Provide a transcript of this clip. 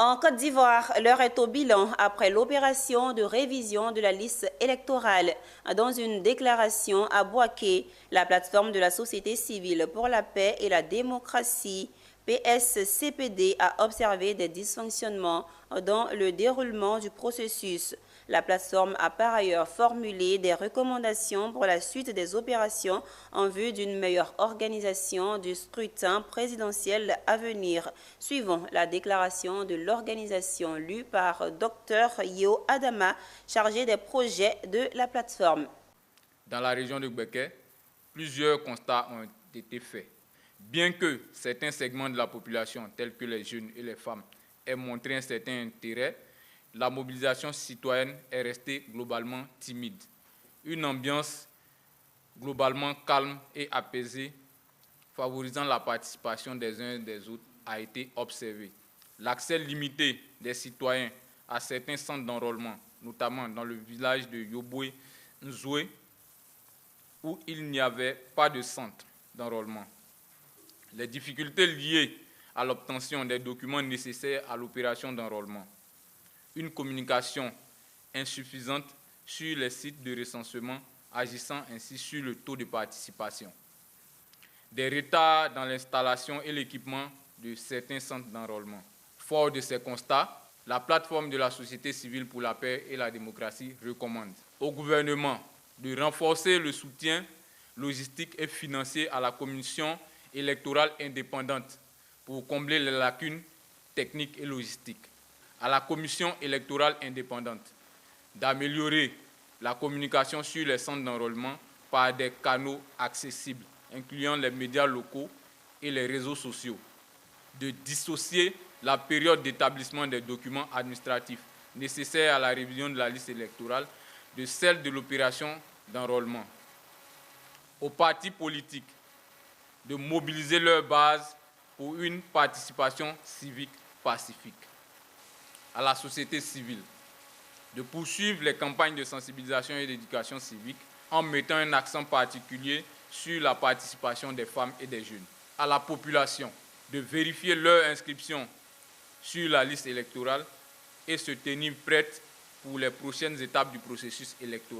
En Côte d'Ivoire, l'heure est au bilan après l'opération de révision de la liste électorale. Dans une déclaration à Bouaké, la plateforme de la société civile pour la paix et la démocratie, PSCPD, a observé des dysfonctionnements dans le déroulement du processus. La plateforme a par ailleurs formulé des recommandations pour la suite des opérations en vue d'une meilleure organisation du scrutin présidentiel à venir. Suivons la déclaration de l'organisation lue par Dr Yeo Adama, chargé des projets de la plateforme. Dans la région de Gbeke, plusieurs constats ont été faits. Bien que certains segments de la population, tels que les jeunes et les femmes, aient montré un certain intérêt, la mobilisation citoyenne est restée globalement timide. Une ambiance globalement calme et apaisée, favorisant la participation des uns et des autres, a été observée. L'accès limité des citoyens à certains centres d'enrôlement, notamment dans le village de Yoboué Nzoué, où il n'y avait pas de centre d'enrôlement. Les difficultés liées à l'obtention des documents nécessaires à l'opération d'enrôlement. Une communication insuffisante sur les sites de recensement, agissant ainsi sur le taux de participation. Des retards dans l'installation et l'équipement de certains centres d'enrôlement. Fort de ces constats, la plateforme de la société civile pour la paix et la démocratie recommande au gouvernement de renforcer le soutien logistique et financier à la commission électorale indépendante pour combler les lacunes techniques et logistiques. À la commission électorale indépendante d'améliorer la communication sur les centres d'enrôlement par des canaux accessibles, incluant les médias locaux et les réseaux sociaux, de dissocier la période d'établissement des documents administratifs nécessaires à la révision de la liste électorale de celle de l'opération d'enrôlement. Aux partis politiques de mobiliser leur base pour une participation civique pacifique. À la société civile de poursuivre les campagnes de sensibilisation et d'éducation civique en mettant un accent particulier sur la participation des femmes et des jeunes. À la population de vérifier leur inscription sur la liste électorale et se tenir prête pour les prochaines étapes du processus électoral.